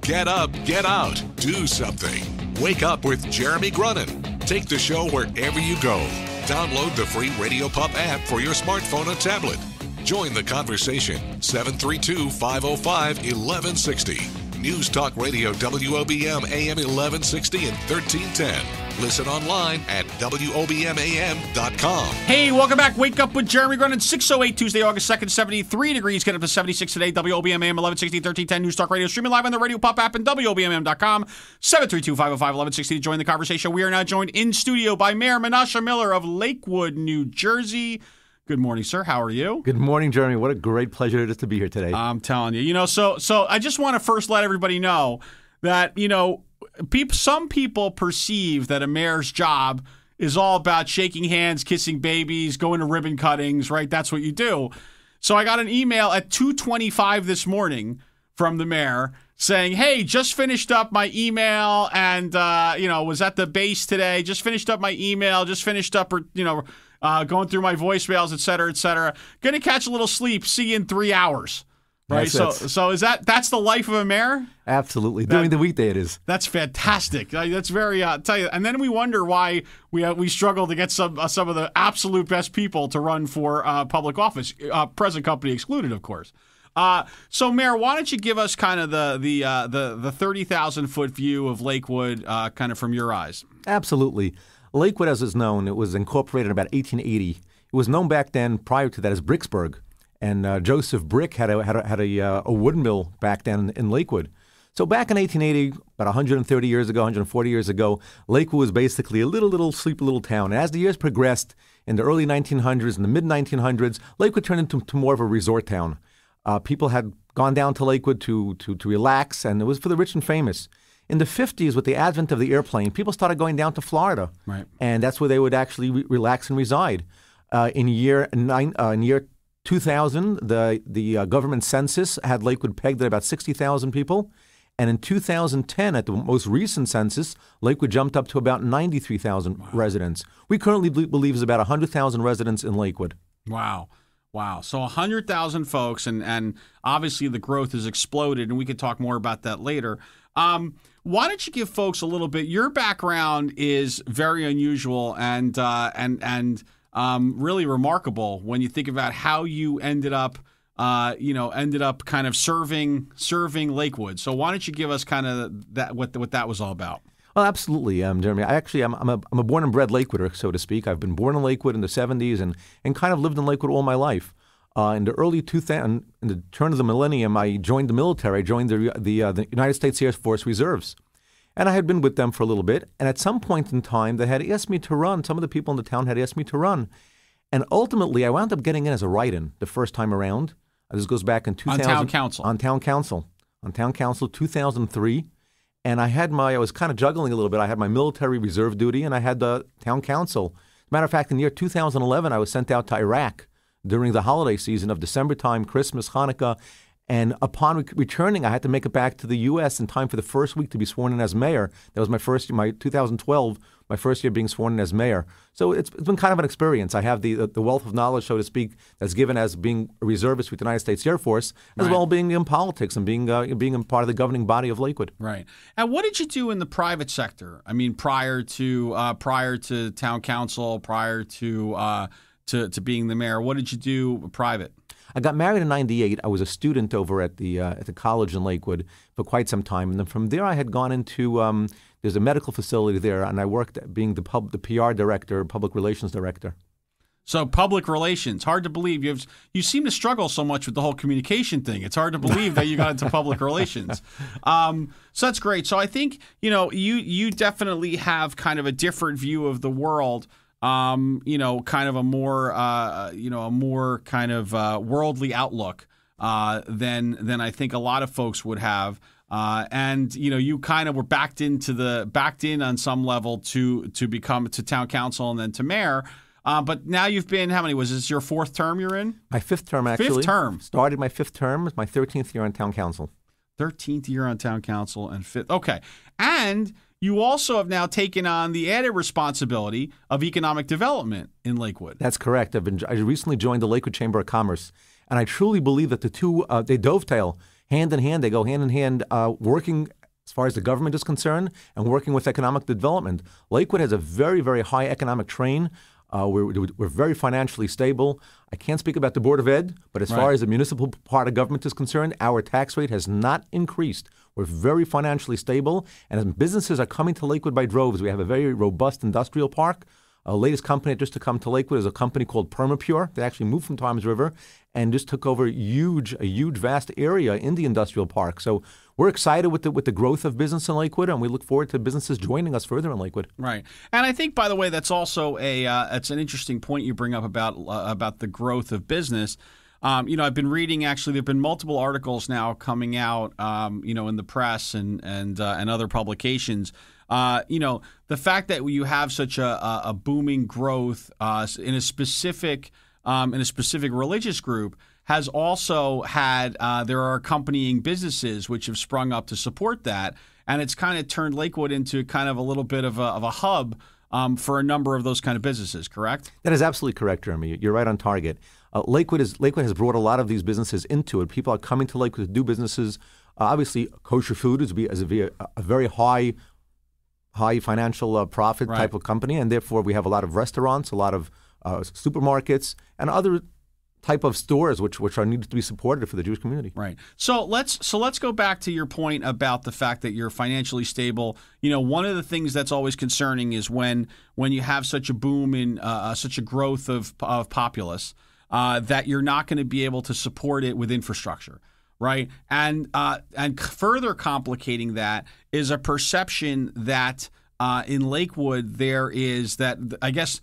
Get up, get out, do something. Wake up with Jeremy Grunin. Take the show wherever you go. Download the free Radio Pup app for your smartphone or tablet. Join the conversation. 732-505-1160. News Talk Radio WOBM AM 1160 and 1310. Listen online at WOBMAM.com. Hey, welcome back. Wake up with Jeremy Grunin. 6:08 Tuesday, August 2nd, 73 degrees. Get up to 76 today. WOBM AM 1160, 1310. News Talk Radio. Streaming live on the Radio Pop app and WOBMAM.com. 732-505-1160 to join the conversation. We are now joined in studio by Mayor Menashe Miller of Lakewood, New Jersey. Good morning, sir. How are you? Good morning, Jeremy. What a great pleasure it is to be here today. I'm telling you. So I just want to first let everybody know that, some people perceive that a mayor's job is all about shaking hands, kissing babies, going to ribbon cuttings, right? That's what you do. So I got an email at 2:25 this morning from the mayor saying, hey, just finished up my email and, was at the base today, just finished up my email, just finished up, going through my voicemails, et cetera, et cetera. Going to catch a little sleep. See you in 3 hours. Right. So is that's the life of a mayor? Absolutely. During the weekday it is. That's fantastic. That's very tell you. And then we wonder why we struggle to get some of the absolute best people to run for public office, present company excluded, of course. So, Mayor, why don't you give us kind of the 30,000-foot view of Lakewood, kind of from your eyes? Absolutely. Lakewood, as is known, it was incorporated in about 1880. It was known back then, prior to that, as Bricksburg. And Joseph Brick had a wood mill back then in Lakewood. So back in 1880, about 130 years ago, 140 years ago, Lakewood was basically a little sleepy little town. And as the years progressed, in the early 1900s and the mid-1900s, Lakewood turned into more of a resort town. People had gone down to Lakewood to relax, and it was for the rich and famous. In the 50s, with the advent of the airplane, people started going down to Florida. Right. And that's where they would actually relax and reside. In year 2000, the government census had Lakewood pegged at about 60,000 people. And in 2010, at the most recent census, Lakewood jumped up to about 93,000 residents. We currently believe there's about 100,000 residents in Lakewood. Wow. So 100,000 folks, and obviously the growth has exploded, and we could talk more about that later. Why don't you give folks a little bit? Your background is very unusual and really remarkable when you think about how you ended up kind of serving Lakewood. So why don't you give us kind of that what that was all about? Well, absolutely, Jeremy. I'm a born and bred Lakewooder, so to speak. I've been born in Lakewood in the 70s and kind of lived in Lakewood all my life. In the early 2000s, in the turn of the millennium, I joined the military. I joined the United States Air Force Reserves. And I had been with them for a little bit. And at some point in time, they had asked me to run. Some of the people in the town had asked me to run. And ultimately, I wound up getting in as a write-in the first time around. This goes back in 2000. On town council. On town council, 2003. And I was kind of juggling a little bit. I had my military reserve duty, and I had the town council. As a matter of fact, in the year 2011, I was sent out to Iraq during the holiday season of December time, Christmas, Hanukkah. And upon returning, I had to make it back to the U.S. in time for the first week to be sworn in as mayor. That was my 2012, my first year being sworn in as mayor. So it's been kind of an experience. I have the wealth of knowledge, so to speak, that's given as being a reservist with the United States Air Force, as well as being in politics and being a part of the governing body of Lakewood. Right. And what did you do in the private sector? I mean, prior to town council, prior to being the mayor, what did you do private? I got married in '98. I was a student over at the college in Lakewood for quite some time, and then from there I had gone into there's a medical facility there, and I worked being the PR director, public relations director. So public relations, hard to believe you seem to struggle so much with the whole communication thing. It's hard to believe that you got into public relations. So that's great. So I think you definitely have kind of a different view of the world. Kind of a more kind of worldly outlook than I think a lot of folks would have. And you kind of were backed in on some level to become to town council and then to mayor. But now you've been, how many was this your fourth term you're in? My fifth term, actually. Fifth term. Started my fifth term. It's my 13th year on town council. 13th year on town council and fifth. Okay. And you also have now taken on the added responsibility of economic development in Lakewood. That's correct. I recently joined the Lakewood Chamber of Commerce, and I truly believe that the two they dovetail. hand in hand. They go hand in hand, working as far as the government is concerned and working with economic development. Lakewood has a very, very high economic train. We're very financially stable. I can't speak about the Board of Ed, but as far as the municipal part of government is concerned, our tax rate has not increased. We're very financially stable, and as businesses are coming to Lakewood by droves, we have a very robust industrial park. Latest company just to come to Lakewood is a company called Permapure. They actually moved from Toms River and just took over a huge, vast area in the industrial park. So we're excited with the growth of business in Lakewood, and we look forward to businesses joining us further in Lakewood. Right, and I think, by the way, that's also it's an interesting point you bring up about the growth of business. I've been reading. Actually, there've been multiple articles now coming out, in the press and other publications. The fact that you have such a booming growth in a specific religious group has also had there are accompanying businesses which have sprung up to support that, and it's kind of turned Lakewood into kind of a little bit of a hub for a number of those kind of businesses. Correct? That is absolutely correct, Jeremy. You're right on target. Lakewood has brought a lot of these businesses into it. People are coming to Lakewood to do businesses. Obviously, kosher food is a very high financial profit type of company, and therefore we have a lot of restaurants, a lot of supermarkets, and other type of stores which are needed to be supported for the Jewish community. Right. So let's go back to your point about the fact that you're financially stable. One of the things that's always concerning is when you have such a boom in such a growth of populace that you're not going to be able to support it with infrastructure. Right. And further complicating that is a perception that in Lakewood there is that, I guess,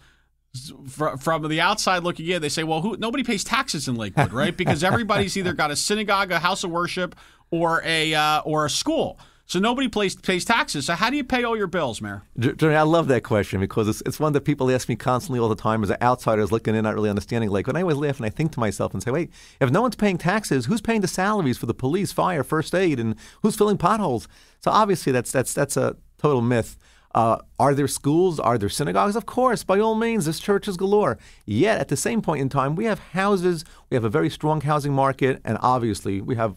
from the outside looking in, they say, well, nobody pays taxes in Lakewood, right? Because everybody's either got a synagogue, a house of worship, or a school. So nobody pays taxes. So how do you pay all your bills, Mayor? Jeremy, I love that question because it's one that people ask me constantly all the time as outsiders looking in, not really understanding Lakewood. And I always laugh and I think to myself and say, wait, if no one's paying taxes, who's paying the salaries for the police, fire, first aid, and who's filling potholes? So obviously that's a total myth. Are there schools? Are there synagogues? Of course, by all means, there's churches galore. Yet at the same point in time, we have houses, we have a very strong housing market, and obviously we have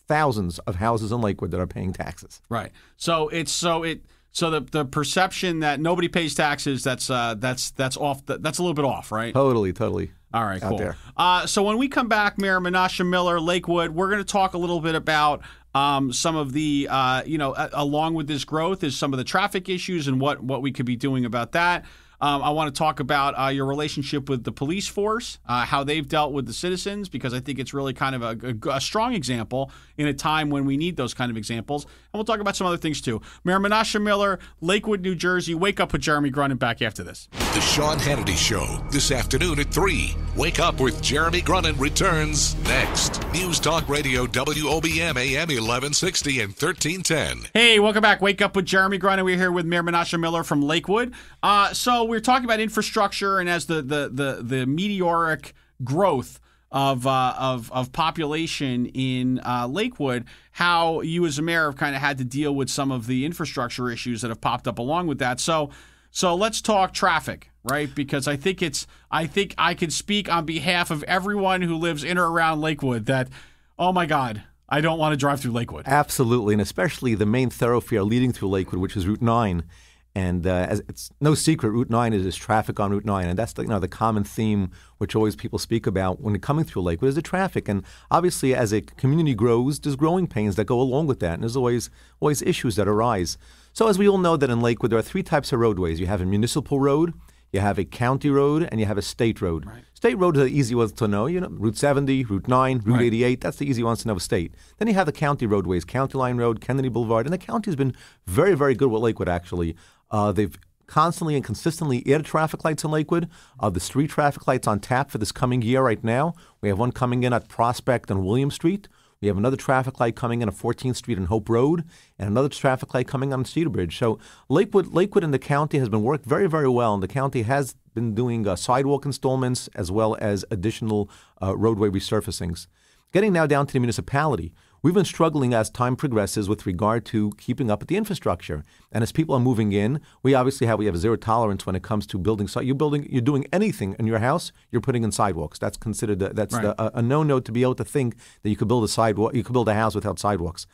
thousands of houses in Lakewood that are paying taxes. Right. So the perception that nobody pays taxes, that's off. That's a little bit off, right? Totally. All right, out cool. There. So when we come back, Mayor Menashe Miller, Lakewood, we're going to talk a little bit about some of the, along with this growth is some of the traffic issues and what we could be doing about that. I want to talk about your relationship with the police force, how they've dealt with the citizens, because I think it's really kind of a strong example in a time when we need those kind of examples. And we'll talk about some other things, too. Mayor Menashe Miller, Lakewood, New Jersey. Wake Up with Jeremy Grunin, back after this. The Sean Hannity Show, this afternoon at 3. Wake Up with Jeremy Grunin returns next. News Talk Radio, WOBM AM 1160 and 1310. Hey, welcome back. Wake Up with Jeremy Grunin. We're here with Mayor Menashe Miller from Lakewood. So we're talking about infrastructure, and as the meteoric growth of population in Lakewood, how you as a mayor have kind of had to deal with some of the infrastructure issues that have popped up along with that. So let's talk traffic, right? Because I think I can speak on behalf of everyone who lives in or around Lakewood that, oh my God, I don't want to drive through Lakewood. Absolutely, and especially the main thoroughfare leading through Lakewood, which is Route 9. And as it's no secret, Route 9 is traffic on Route 9, and that's the common theme which always people speak about when coming through Lakewood is the traffic. And obviously, as a community grows, there's growing pains that go along with that, and there's always issues that arise. So as we all know that in Lakewood, there are three types of roadways. You have a municipal road, you have a county road, and you have a state road. Right. State road are the easy ones to know. Route 70, Route 9, Route 88. That's the easy ones to know state. Then you have the county roadways, County Line Road, Kennedy Boulevard, and the county's been very, very good with Lakewood, actually. They've constantly and consistently added traffic lights in Lakewood. There's 3 traffic lights on tap for this coming year right now. We have one coming in at Prospect and William Street. We have another traffic light coming in at 14th Street and Hope Road, and another traffic light coming on Cedar Bridge. So Lakewood in the county has been worked very, very well, and the county has been doing sidewalk installments as well as additional roadway resurfacings. Getting now down to the municipality, we've been struggling as time progresses with regard to keeping up with the infrastructure. And as people are moving in, we have zero tolerance when it comes to building. So you're doing anything in your house, you're putting in sidewalks. That's considered a no-no to be able to think that you could build a house without sidewalks.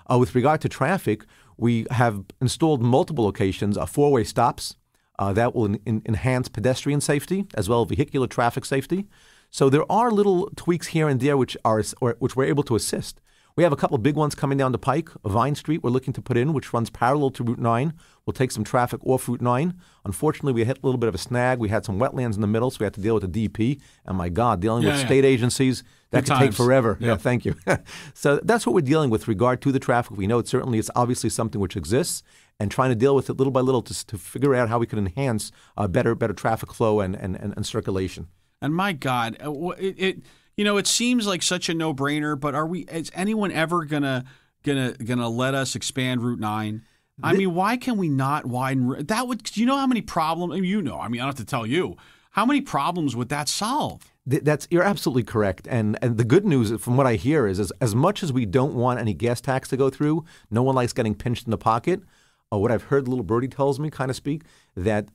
With regard to traffic, we have installed multiple locations, four-way stops. That will enhance pedestrian safety as well as vehicular traffic safety. So there are little tweaks here and there which we're able to assist. We have a couple of big ones coming down the pike. Vine Street we're looking to put in, which runs parallel to Route 9. We'll take some traffic off Route 9. Unfortunately, we hit a little bit of a snag. We had some wetlands in the middle, so we had to deal with the DP. And my God, dealing with state agencies, that could take forever. Yeah, thank you. So that's what we're dealing with regard to the traffic. We know it's obviously something which exists, and trying to deal with it little by little to figure out how we can enhance better traffic flow and circulation. And my God, it seems like such a no-brainer, but is anyone ever gonna let us expand Route 9? I mean, why can we not widen that? Do you know how many problems? I mean, I don't have to tell you how many problems would that solve. You're absolutely correct. And the good news from what I hear is as much as we don't want any gas tax to go through, no one likes getting pinched in the pocket. What I've heard the little birdie tells me, kind of speak, that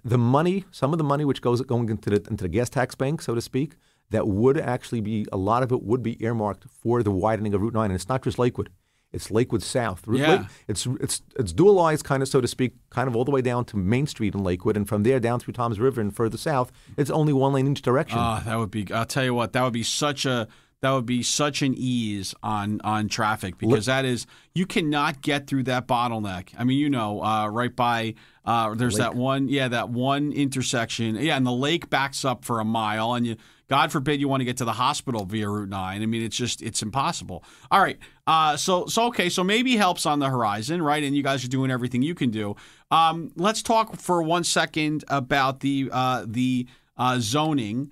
some of the money which going into the gas tax bank, so to speak, that would actually be, a lot of it would be earmarked for the widening of Route 9. And it's not just Lakewood. It's Lakewood South. It's dualized, kind of, so to speak, kind of all the way down to Main Street in Lakewood. And from there down through Toms River and further south, it's only one lane in each direction. I'll tell you what, that would be such an ease on traffic, because you cannot get through that bottleneck. I mean, right by there's that one intersection. Yeah, and the lake backs up for a mile, and God forbid you want to get to the hospital via Route 9. I mean, it's impossible. All right, so maybe help's on the horizon, right? And you guys are doing everything you can do. Let's talk for 1 second about the zoning.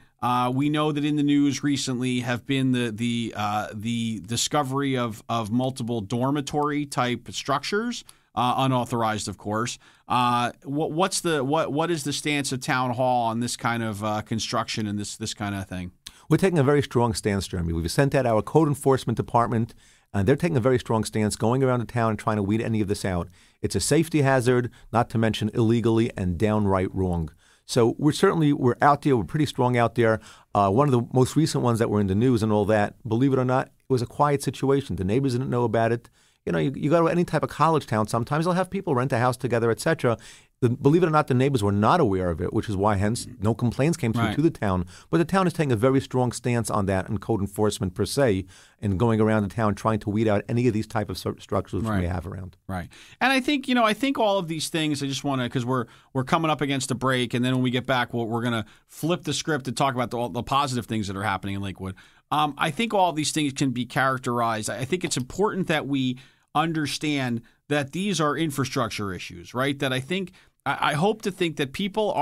We know that in the news recently have been the discovery of multiple dormitory type structures, unauthorized, of course. What is the stance of Town Hall on this kind of construction and this kind of thing? We're taking a very strong stance, Jeremy. We've sent out our code enforcement department, and they're taking a very strong stance, going around the town and trying to weed any of this out. It's a safety hazard, not to mention illegally and downright wrong. So we're out there. We're pretty strong out there. One of the most recent ones that were in the news and all that, believe it or not, it was a quiet situation. The neighbors didn't know about it. You go to any type of college town, sometimes they'll have people rent a house together, etc. Believe it or not, the neighbors were not aware of it, which is why, hence, no complaints came through to the town. But the town is taking a very strong stance on that and code enforcement per se, and going around the town trying to weed out any of these type of structures which we have around. Right. And I think all of these things, I just want to, because we're coming up against a break, and then when we get back, we're going to flip the script and talk about all the positive things that are happening in Lakewood. I think all of these things can be characterized. I think it's important that we understand that these are infrastructure issues, right? That I hope to think that people,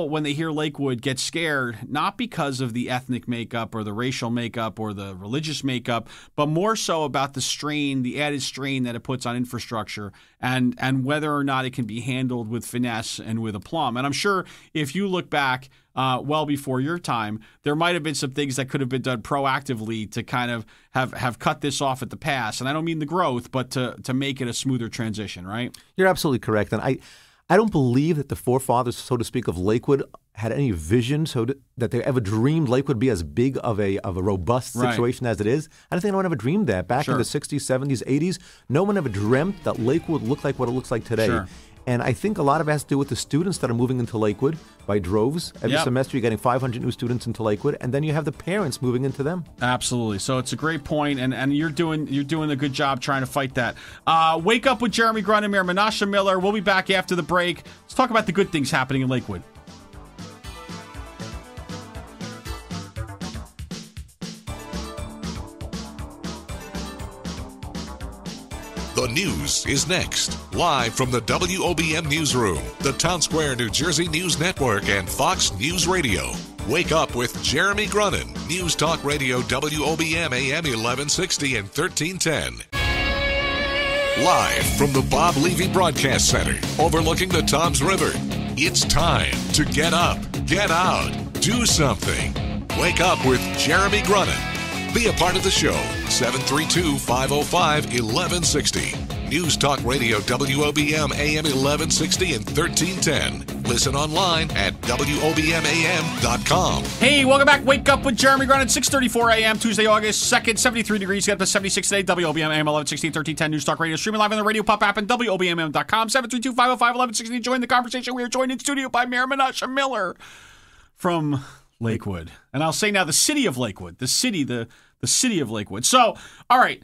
when they hear Lakewood, get scared, not because of the ethnic makeup or the racial makeup or the religious makeup, but more so about the added strain that it puts on infrastructure and whether or not it can be handled with finesse and with aplomb. And I'm sure if you look back well before your time, there might have been some things that could have been done proactively to kind of have cut this off at the pass. And I don't mean the growth, but to make it a smoother transition, right? You're absolutely correct. And I don't believe that the forefathers, so to speak, of Lakewood had any vision that they ever dreamed Lakewood would be as big of a robust situation as it is. I don't think anyone ever dreamed that. Back in the 60s, 70s, 80s, no one ever dreamt that Lakewood would look like what it looks like today. Sure. And I think a lot of it has to do with the students that are moving into Lakewood by droves. Every semester you're getting 500 new students into Lakewood, and then you have the parents moving into them. Absolutely. So it's a great point, and you're doing a good job trying to fight that. Wake Up with Jeremy Grunham, Mayor Menashe Miller. We'll be back after the break. Let's talk about the good things happening in Lakewood. The news is next. Live from the WOBM Newsroom, the Town Square, New Jersey News Network, and Fox News Radio. Wake Up with Jeremy Grunham. News Talk Radio WOBM AM 1160 and 1310. Live from the Bob Levy Broadcast Center, overlooking the Toms River. It's time to get up, get out, do something. Wake Up with Jeremy Grunham. Be a part of the show. 732-505-1160. News Talk Radio WOBM AM 1160 and 1310. Listen online at WOBMAM.com. Hey, welcome back. Wake up with Jeremy Grunin, 6:34 a.m. Tuesday, August 2nd, 73 degrees. Get up to 76 today. WOBM AM 1160 and 1310. News Talk Radio. Streaming live on the Radio Pop app and WOBMAM.com. 732-505-1160. Join the conversation. We are joined in studio by Mayor Menashe Miller from Lakewood. And I'll say now the city of Lakewood. The city of Lakewood. So, all right.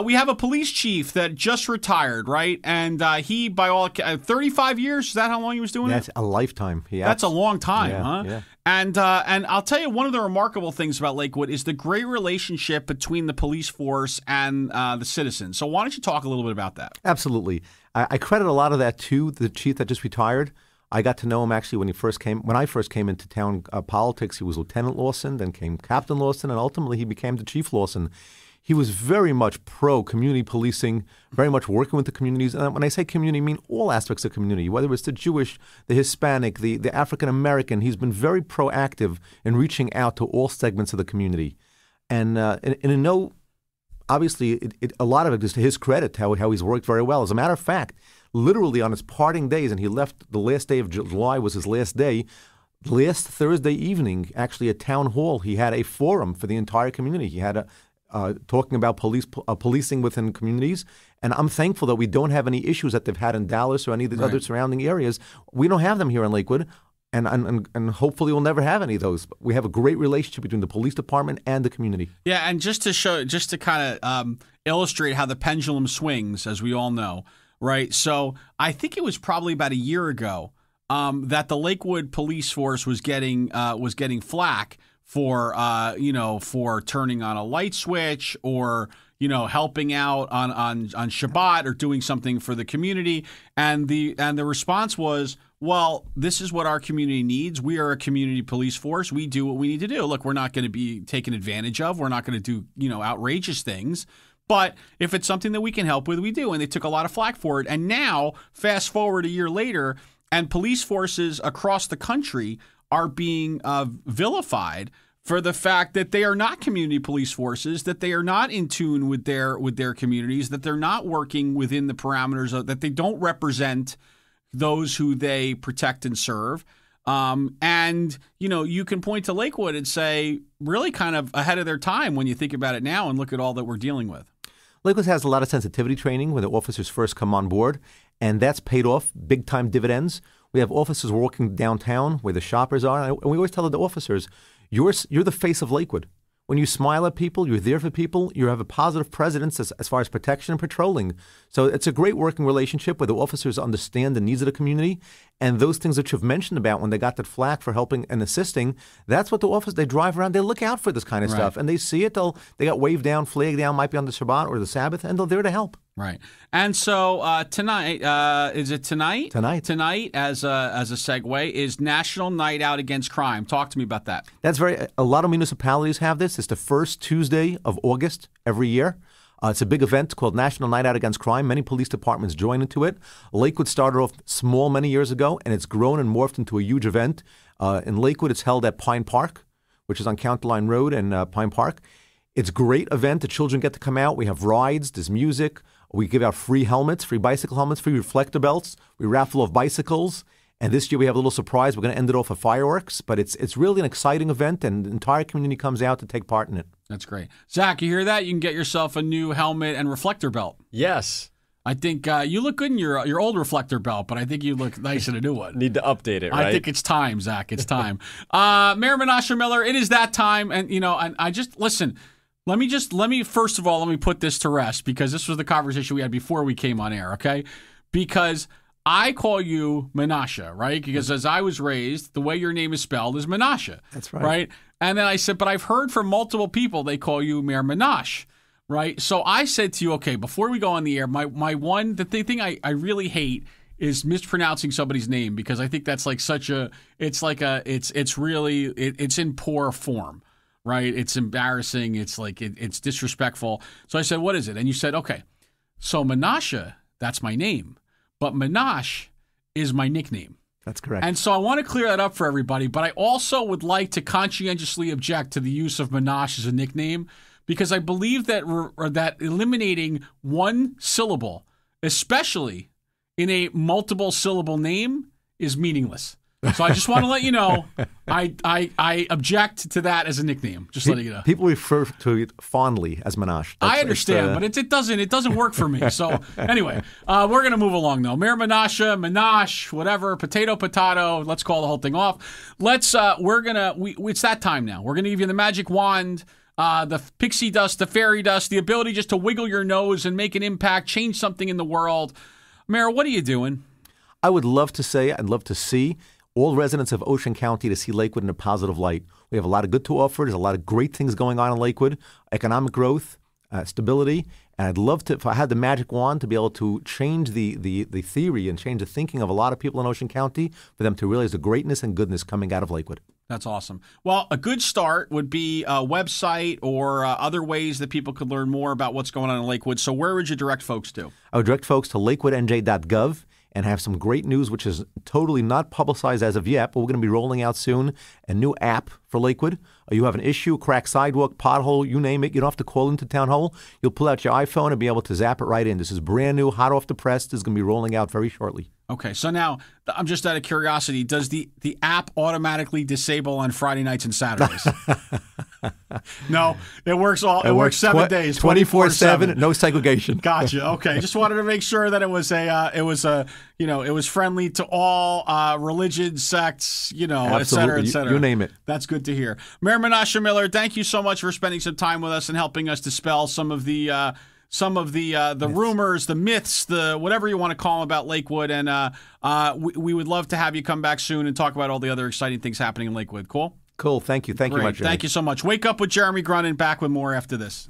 We have a police chief that just retired, right? And he, by all 35 years, is that how long he was doing it? That's a lifetime. That's a long time, huh? Yeah. And I'll tell you, one of the remarkable things about Lakewood is the great relationship between the police force and the citizens. So why don't you talk a little bit about that? Absolutely. I credit a lot of that to the chief that just retired. I got to know him actually when I first came into town politics. He was Lieutenant Lawson, then came Captain Lawson, and ultimately he became the Chief Lawson. He was very much pro-community policing, very much working with the communities. And when I say community, I mean all aspects of community, whether it's the Jewish, the Hispanic, the African-American. He's been very proactive in reaching out to all segments of the community. And obviously, a lot of it is to his credit, how he's worked very well. As a matter of fact, literally on his parting days, and he left the last day of July was his last day, last Thursday evening, actually at Town Hall, he had a forum for the entire community. He had talking about policing within communities, and I'm thankful that we don't have any issues that they've had in Dallas or any of the other surrounding areas. We don't have them here in Lakewood, and hopefully we'll never have any of those. We have a great relationship between the police department and the community. Yeah, and just to kind of illustrate how the pendulum swings, as we all know, right? So I think it was probably about a year ago that the Lakewood police force was getting flack for turning on a light switch or helping out on Shabbat or doing something for the community, and the response was, well, this is what our community needs. We are a community police force. We do what we need to do. Look, we're not going to be taken advantage of. We're not going to do outrageous things. But if it's something that we can help with, we do. And they took a lot of flack for it. And now, fast forward a year later, and police forces across the country are being vilified for the fact that they are not community police forces, that they are not in tune with their communities, that they're not working within the parameters of, that they don't represent those who they protect and serve. And you can point to Lakewood and say, really kind of ahead of their time when you think about it now and look at all that we're dealing with. Lakewood has a lot of sensitivity training when the officers first come on board, and that's paid off big-time dividends. We have officers working downtown where the shoppers are, and we always tell the officers, you're the face of Lakewood. When you smile at people, you're there for people, you have a positive presence as far as protection and patrolling. So it's a great working relationship where the officers understand the needs of the community, and those things that you've mentioned about when they got that flack for helping and assisting, that's what the officers, they drive around, they look out for this kind of stuff, and they see it, they got waved down, flagged down, might be on the Shabbat or the Sabbath, and they're there to help. Right. And so tonight, is it tonight? Tonight, as a segue, is National Night Out Against Crime. Talk to me about that. That's a lot of municipalities have this. It's the first Tuesday of August every year. It's a big event called National Night Out Against Crime. Many police departments join into it. Lakewood started off small many years ago, and it's grown and morphed into a huge event. In Lakewood, it's held at Pine Park, which is on County Line Road and Pine Park. It's a great event. The children get to come out. We have rides. There's music. We give out free helmets, free bicycle helmets, free reflector belts. We raffle off bicycles. And this year we have a little surprise. We're going to end it off with fireworks. But it's really an exciting event, and the entire community comes out to take part in it. That's great. Zach, you hear that? You can get yourself a new helmet and reflector belt. Yes. I think you look good in your old reflector belt, but I think you look nice in a new one. Need to update it, right? I think it's time, Zach. It's time. Mayor Menashe Miller, it is that time. And, and I just, listen, let me first of all, let me put this to rest, because this was the conversation we had before we came on air, okay? Because I call you Menashe, right? Because as I was raised, the way your name is spelled is Menashe. That's right. Right? And then I said, but I've heard from multiple people, they call you Mayor Menashe, right? So I said to you, okay, before we go on the air, the thing I really hate is mispronouncing somebody's name, because I think that's like it's in poor form, right? It's embarrassing. It's like, it's disrespectful. So I said, what is it? And you said, okay, so Menashe, that's my name. But Menashe is my nickname. That's correct. And so I want to clear that up for everybody, but I also would like to conscientiously object to the use of Menashe as a nickname, because I believe that eliminating one syllable, especially in a multiple syllable name, is meaningless. So I just want to let you know, I object to that as a nickname. Just letting you know. People refer to it fondly as Menashe. I understand, but it doesn't work for me. So anyway, we're gonna move along though. Mayor Menashe, whatever, potato. Let's call the whole thing off. It's that time now. We're gonna give you the magic wand. The pixie dust, the fairy dust, the ability just to wiggle your nose and make an impact, change something in the world. Mayor, what are you doing? I would love to say, I'd love to see all residents of Ocean County to see Lakewood in a positive light. We have a lot of good to offer. There's a lot of great things going on in Lakewood, economic growth, stability, and I'd love to, if I had the magic wand, to be able to change the theory and change the thinking of a lot of people in Ocean County for them to realize the greatness and goodness coming out of Lakewood. That's awesome. Well, a good start would be a website or other ways that people could learn more about what's going on in Lakewood. So where would you direct folks to? I would direct folks to lakewoodnj.gov. and have some great news, which is totally not publicized as of yet, but we're going to be rolling out soon a new app for Lakewood. You have an issue, cracked sidewalk, pothole, you name it. You don't have to call into Town Hall. You'll pull out your iPhone and be able to zap it right in. This is brand new, hot off the press. This is going to be rolling out very shortly. Okay, so now I'm just out of curiosity. Does the app automatically disable on Friday nights and Saturdays? No, it works 7 days, 24/7, no segregation. Gotcha. Okay, just wanted to make sure that it was friendly to all religions, sects, et cetera, et cetera. You name it. That's good to hear. Mayor Menashe Miller, thank you so much for spending some time with us and helping us dispel some of the rumors, the myths, the whatever you want to call them about Lakewood. And we would love to have you come back soon and talk about all the other exciting things happening in Lakewood. Cool? Cool. Thank you. Thank you much. Thank you so much. Wake Up with Jeremy Grunin. Back with more after this.